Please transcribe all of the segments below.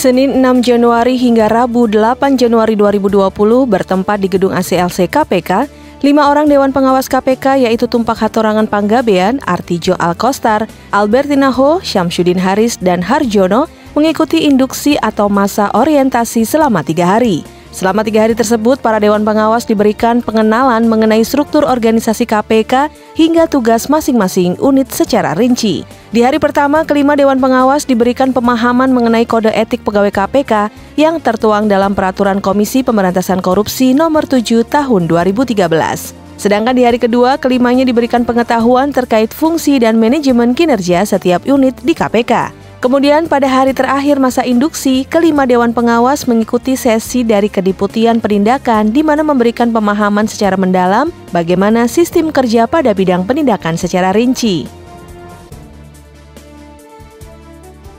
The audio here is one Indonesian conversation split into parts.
Senin 6 Januari hingga Rabu 8 Januari 2020 bertempat di Gedung ACLC KPK, 5 orang Dewan Pengawas KPK yaitu Tumpak Hatorangan Panggabean, Artijo Alkostar, Albertina Ho, Syamsuddin Haris, dan Harjono mengikuti induksi atau masa orientasi selama 3 hari. Selama 3 hari tersebut, para Dewan Pengawas diberikan pengenalan mengenai struktur organisasi KPK hingga tugas masing-masing unit secara rinci. Di hari pertama, kelima Dewan Pengawas diberikan pemahaman mengenai kode etik pegawai KPK yang tertuang dalam Peraturan Komisi Pemberantasan Korupsi Nomor 7 Tahun 2013. Sedangkan di hari kedua, kelimanya diberikan pengetahuan terkait fungsi dan manajemen kinerja setiap unit di KPK. Kemudian pada hari terakhir masa induksi, kelima Dewan Pengawas mengikuti sesi dari Kediputian Penindakan di mana memberikan pemahaman secara mendalam bagaimana sistem kerja pada bidang penindakan secara rinci.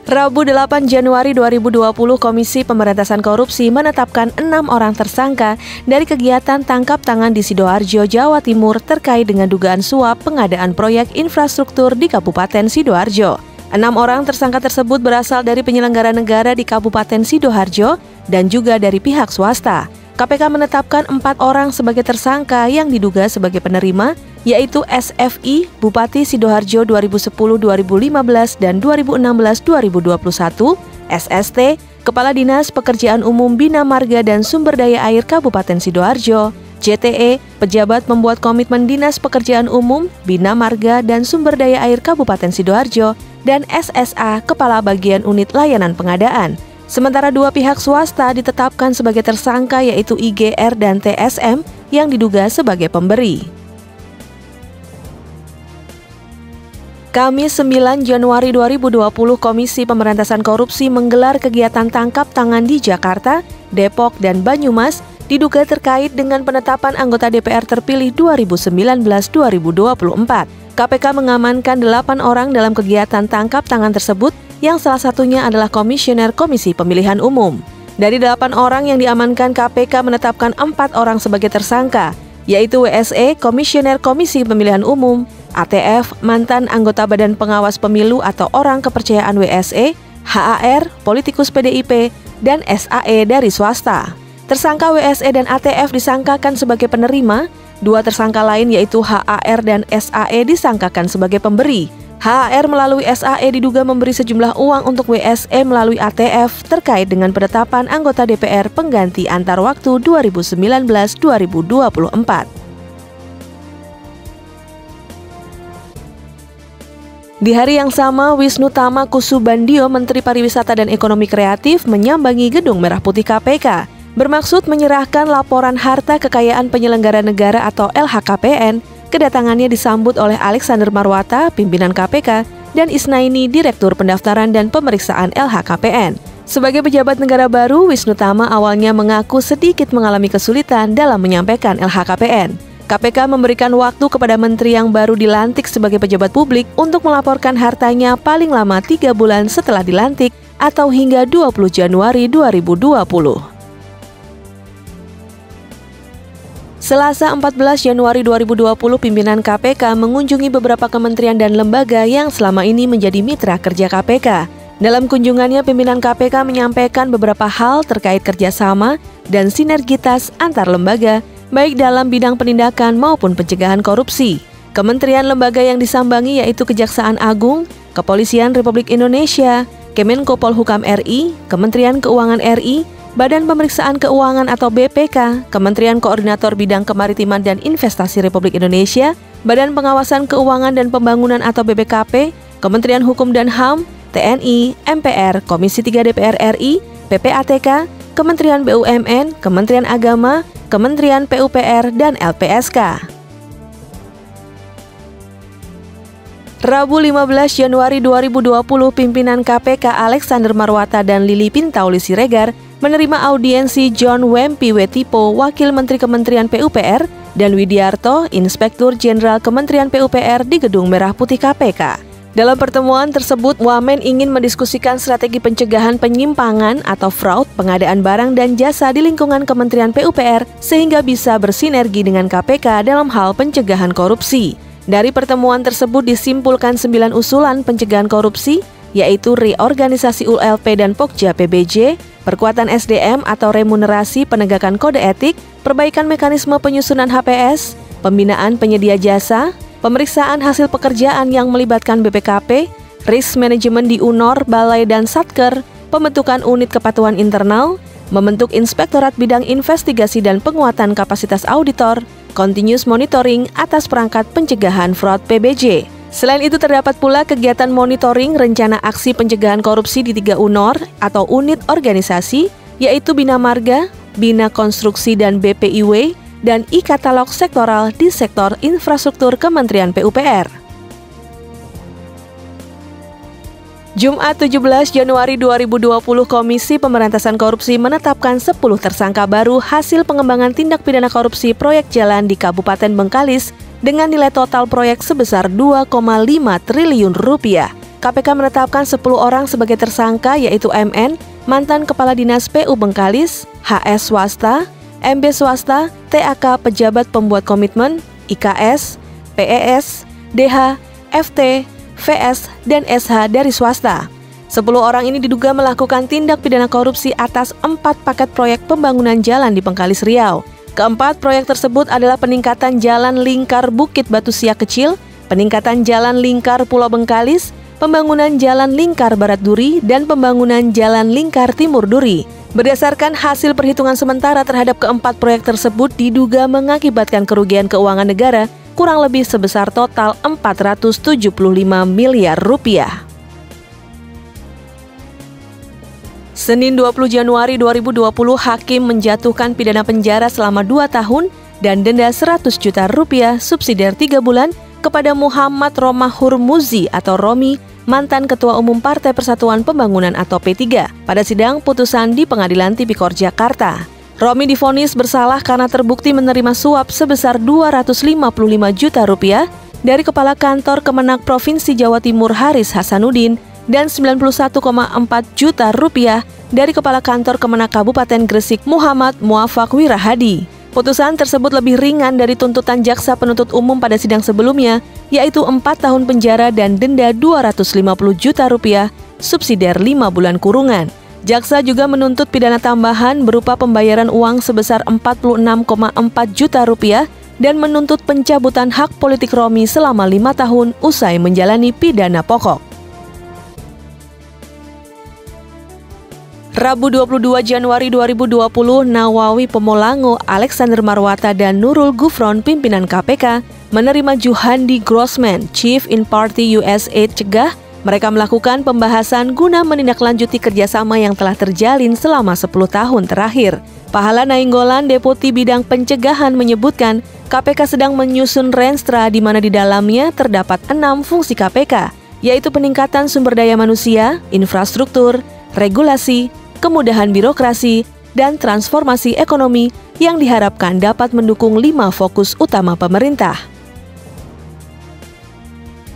Rabu 8 Januari 2020, Komisi Pemberantasan Korupsi menetapkan 6 orang tersangka dari kegiatan tangkap tangan di Sidoarjo, Jawa Timur terkait dengan dugaan suap pengadaan proyek infrastruktur di Kabupaten Sidoarjo. 6 orang tersangka tersebut berasal dari penyelenggara negara di Kabupaten Sidoarjo dan juga dari pihak swasta. KPK menetapkan 4 orang sebagai tersangka yang diduga sebagai penerima, yaitu SFI, Bupati Sidoarjo 2010-2015 dan 2016-2021, SST, Kepala Dinas Pekerjaan Umum Bina Marga dan Sumber Daya Air Kabupaten Sidoarjo, JTE, pejabat membuat komitmen Dinas Pekerjaan Umum, Bina Marga dan Sumber Daya Air Kabupaten Sidoarjo, dan SSA, Kepala Bagian Unit Layanan Pengadaan. Sementara 2 pihak swasta ditetapkan sebagai tersangka yaitu IGR dan TSM yang diduga sebagai pemberi. Kamis 9 Januari 2020, Komisi Pemberantasan Korupsi menggelar kegiatan tangkap tangan di Jakarta, Depok, dan Banyumas diduga terkait dengan penetapan anggota DPR terpilih 2019-2024. KPK mengamankan 8 orang dalam kegiatan tangkap tangan tersebut yang salah satunya adalah Komisioner Komisi Pemilihan Umum. Dari 8 orang yang diamankan, KPK menetapkan 4 orang sebagai tersangka, yaitu WSE, Komisioner Komisi Pemilihan Umum, ATF, mantan anggota Badan Pengawas Pemilu atau orang kepercayaan WSE, HAR, politikus PDIP, dan SAE dari swasta. Tersangka WSE dan ATF disangkakan sebagai penerima, 2 tersangka lain yaitu HAR dan SAE disangkakan sebagai pemberi. HAR melalui SAE diduga memberi sejumlah uang untuk WSE melalui ATF terkait dengan penetapan anggota DPR pengganti antar waktu 2019-2024. Di hari yang sama, Wisnu Tama Kusubandio, Menteri Pariwisata dan Ekonomi Kreatif, menyambangi Gedung Merah Putih KPK. Bermaksud menyerahkan laporan harta kekayaan penyelenggara negara atau LHKPN. Kedatangannya disambut oleh Alexander Marwata, pimpinan KPK, dan Isnaini, Direktur Pendaftaran dan Pemeriksaan LHKPN. Sebagai pejabat negara baru, Wisnu Tama awalnya mengaku sedikit mengalami kesulitan dalam menyampaikan LHKPN. KPK memberikan waktu kepada menteri yang baru dilantik sebagai pejabat publik untuk melaporkan hartanya paling lama 3 bulan setelah dilantik atau hingga 20 Januari 2020. Selasa 14 Januari 2020, pimpinan KPK mengunjungi beberapa kementerian dan lembaga yang selama ini menjadi mitra kerja KPK. Dalam kunjungannya, pimpinan KPK menyampaikan beberapa hal terkait kerjasama dan sinergitas antar lembaga, baik dalam bidang penindakan maupun pencegahan korupsi. Kementerian lembaga yang disambangi yaitu Kejaksaan Agung, Kepolisian Republik Indonesia, Kemenko Polhukam RI, Kementerian Keuangan RI, Badan Pemeriksaan Keuangan atau BPK, Kementerian Koordinator Bidang Kemaritiman dan Investasi Republik Indonesia, Badan Pengawasan Keuangan dan Pembangunan atau BPKP, Kementerian Hukum dan HAM, TNI, MPR, Komisi 3 DPR RI, PPATK, Kementerian BUMN, Kementerian Agama, Kementerian PUPR, dan LPSK. Rabu 15 Januari 2020, pimpinan KPK Alexander Marwata dan Lili Pintauli Siregar menerima audiensi John Wempi Wetipo, Wakil Menteri Kementerian PUPR, dan Widiarto, Inspektur Jenderal Kementerian PUPR di Gedung Merah Putih KPK. Dalam pertemuan tersebut, Wamen ingin mendiskusikan strategi pencegahan penyimpangan atau fraud pengadaan barang dan jasa di lingkungan Kementerian PUPR sehingga bisa bersinergi dengan KPK dalam hal pencegahan korupsi. Dari pertemuan tersebut disimpulkan 9 usulan pencegahan korupsi yaitu reorganisasi ULP dan Pokja PBJ, perkuatan SDM atau remunerasi penegakan kode etik, perbaikan mekanisme penyusunan HPS, pembinaan penyedia jasa, pemeriksaan hasil pekerjaan yang melibatkan BPKP, risk management di UNOR, Balai dan Satker, pembentukan unit kepatuhan internal, membentuk inspektorat bidang investigasi dan penguatan kapasitas auditor, continuous monitoring atas perangkat pencegahan fraud PBJ. Selain itu terdapat pula kegiatan monitoring rencana aksi pencegahan korupsi di 3 UNOR atau unit organisasi, yaitu Bina Marga, Bina Konstruksi dan BPIW, dan e-katalog sektoral di sektor infrastruktur Kementerian PUPR. Jumat 17 Januari 2020, Komisi Pemberantasan Korupsi menetapkan 10 tersangka baru hasil pengembangan tindak pidana korupsi proyek jalan di Kabupaten Bengkalis dengan nilai total proyek sebesar 2,5 triliun rupiah. KPK menetapkan 10 orang sebagai tersangka, yaitu MN, mantan Kepala Dinas PU Bengkalis, HS swasta, MB swasta, TAK pejabat pembuat komitmen, IKS, PES, DH, FT, VS, dan SH dari swasta. 10 orang ini diduga melakukan tindak pidana korupsi atas 4 paket proyek pembangunan jalan di Bengkalis, Riau. Keempat proyek tersebut adalah peningkatan jalan lingkar Bukit Batu Siak Kecil, peningkatan jalan lingkar Pulau Bengkalis, pembangunan jalan lingkar Barat Duri, dan pembangunan jalan lingkar Timur Duri. Berdasarkan hasil perhitungan sementara terhadap keempat proyek tersebut diduga mengakibatkan kerugian keuangan negara kurang lebih sebesar total 475 miliar rupiah. Senin 20 Januari 2020, Hakim menjatuhkan pidana penjara selama 2 tahun dan denda 100 juta rupiah subsidiar 3 bulan kepada Muhammad Romah Hurmuzi atau Romi, mantan Ketua Umum Partai Persatuan Pembangunan atau P3, pada sidang putusan di Pengadilan Tipikor Jakarta. Romi divonis bersalah karena terbukti menerima suap sebesar 255 juta rupiah dari Kepala Kantor Kemenak Provinsi Jawa Timur Haris Hasanuddin dan 91,4 juta rupiah dari Kepala Kantor Kemenak Kabupaten Gresik Muhammad Muafak Wirahadi. Putusan tersebut lebih ringan dari tuntutan jaksa penuntut umum pada sidang sebelumnya, yaitu 4 tahun penjara dan denda 250 juta rupiah subsidiar 5 bulan kurungan. Jaksa juga menuntut pidana tambahan berupa pembayaran uang sebesar 46,4 juta rupiah dan menuntut pencabutan hak politik Romi selama 5 tahun usai menjalani pidana pokok. Rabu 22 Januari 2020, Nawawi Pomolango, Alexander Marwata, dan Nurul Gufron, pimpinan KPK, menerima Juhandi Grossman, Chief in Party USAID Cegah. Mereka melakukan pembahasan guna menindaklanjuti kerjasama yang telah terjalin selama 10 tahun terakhir. Pahala Nainggolan, Deputi Bidang Pencegahan, menyebutkan KPK sedang menyusun renstra di mana di dalamnya terdapat 6 fungsi KPK, yaitu peningkatan sumber daya manusia, infrastruktur, regulasi, kemudahan birokrasi, dan transformasi ekonomi yang diharapkan dapat mendukung 5 fokus utama pemerintah.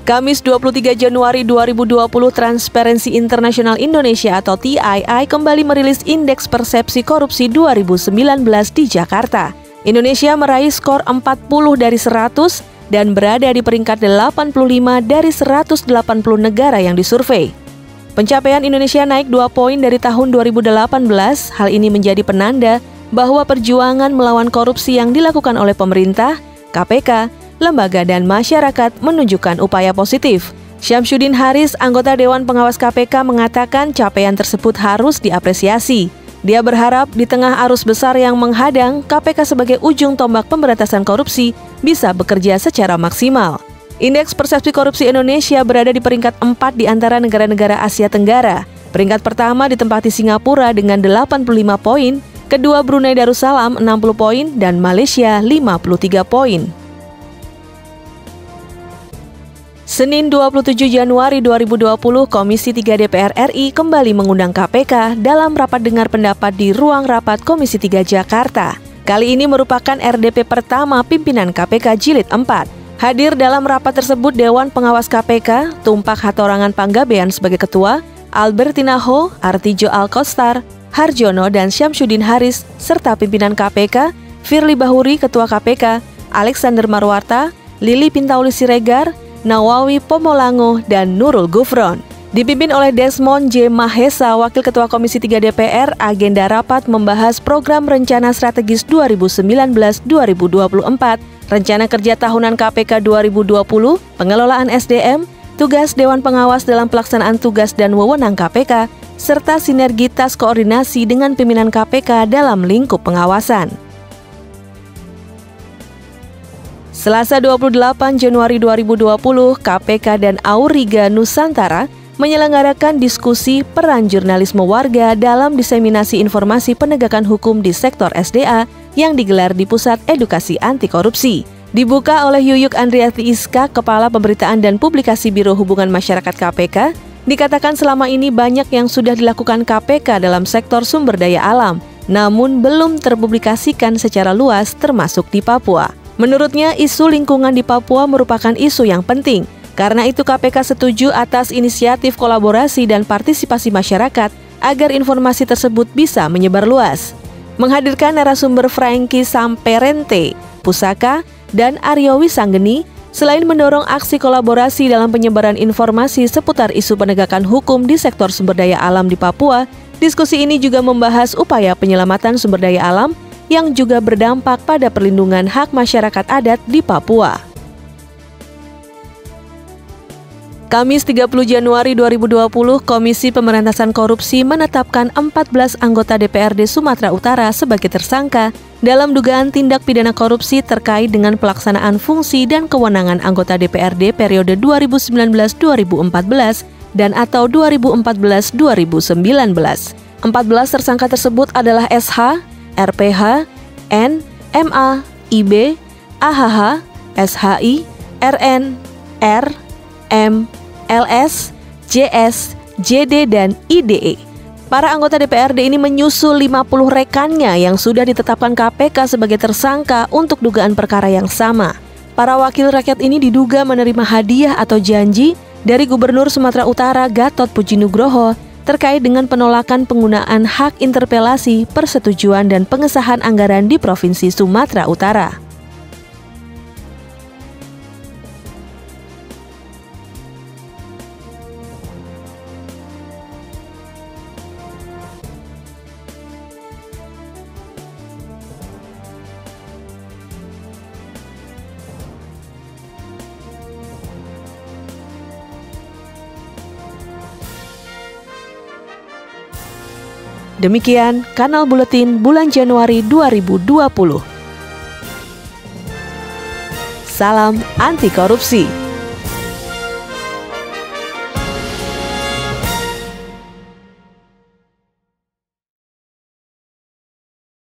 Kamis 23 Januari 2020, Transparency International Indonesia atau TII kembali merilis Indeks Persepsi Korupsi 2019 di Jakarta. Indonesia meraih skor 40 dari 100 dan berada di peringkat 85 dari 180 negara yang disurvei. Pencapaian Indonesia naik 2 poin dari tahun 2018. Hal ini menjadi penanda bahwa perjuangan melawan korupsi yang dilakukan oleh pemerintah, KPK, lembaga dan masyarakat menunjukkan upaya positif. Syamsuddin Haris, anggota Dewan Pengawas KPK, mengatakan capaian tersebut harus diapresiasi. Dia berharap di tengah arus besar yang menghadang, KPK sebagai ujung tombak pemberantasan korupsi bisa bekerja secara maksimal. Indeks Persepsi Korupsi Indonesia berada di peringkat 4 di antara negara-negara Asia Tenggara. Peringkat pertama ditempati Singapura dengan 85 poin, kedua Brunei Darussalam 60 poin, dan Malaysia 53 poin. Senin 27 Januari 2020, Komisi 3 DPR RI kembali mengundang KPK dalam rapat dengar pendapat di ruang rapat Komisi 3 Jakarta. Kali ini merupakan RDP pertama pimpinan KPK Jilid 4. Hadir dalam rapat tersebut Dewan Pengawas KPK, Tumpak Hatorangan Panggabean sebagai Ketua, Albertina Ho, Artijo Alkostar, Harjono, dan Syamsuddin Haris, serta pimpinan KPK, Firly Bahuri Ketua KPK, Alexander Marwata, Lili Pintauli Siregar, Nawawi Pomolango, dan Nurul Gufron. Dipimpin oleh Desmond J. Mahesa, Wakil Ketua Komisi 3 DPR, agenda rapat membahas program rencana strategis 2019-2024, rencana kerja tahunan KPK 2020, pengelolaan SDM, tugas Dewan Pengawas dalam pelaksanaan tugas dan wewenang KPK, serta sinergitas koordinasi dengan pimpinan KPK dalam lingkup pengawasan. Selasa 28 Januari 2020, KPK dan Auriga Nusantara menyelenggarakan diskusi peran jurnalisme warga dalam diseminasi informasi penegakan hukum di sektor SDA yang digelar di Pusat Edukasi Anti Korupsi. Dibuka oleh Yuyuk Andriati Iska, Kepala Pemberitaan dan Publikasi Biro Hubungan Masyarakat KPK, dikatakan selama ini banyak yang sudah dilakukan KPK dalam sektor sumber daya alam, namun belum terpublikasikan secara luas termasuk di Papua. Menurutnya, isu lingkungan di Papua merupakan isu yang penting. Karena itu KPK setuju atas inisiatif kolaborasi dan partisipasi masyarakat agar informasi tersebut bisa menyebar luas. Menghadirkan narasumber Franky Samperente, Pusaka, dan Aryo Wisanggeni, selain mendorong aksi kolaborasi dalam penyebaran informasi seputar isu penegakan hukum di sektor sumber daya alam di Papua, diskusi ini juga membahas upaya penyelamatan sumber daya alam yang juga berdampak pada perlindungan hak masyarakat adat di Papua. Kamis 30 Januari 2020, Komisi Pemberantasan Korupsi menetapkan 14 anggota DPRD Sumatera Utara sebagai tersangka dalam dugaan tindak pidana korupsi terkait dengan pelaksanaan fungsi dan kewenangan anggota DPRD periode 2019-2014 dan atau 2014-2019. 14 tersangka tersebut adalah SH, RPH, N, MA, IB, AHH, SHI, RN, R, M, LS, JS, JD, dan IDE. Para anggota DPRD ini menyusul 50 rekannya yang sudah ditetapkan KPK sebagai tersangka untuk dugaan perkara yang sama. Para wakil rakyat ini diduga menerima hadiah atau janji dari Gubernur Sumatera Utara Gatot Pujinugroho terkait dengan penolakan penggunaan hak interpelasi, persetujuan, dan pengesahan anggaran di Provinsi Sumatera Utara. Demikian Kanal Buletin bulan Januari 2020. Salam anti korupsi.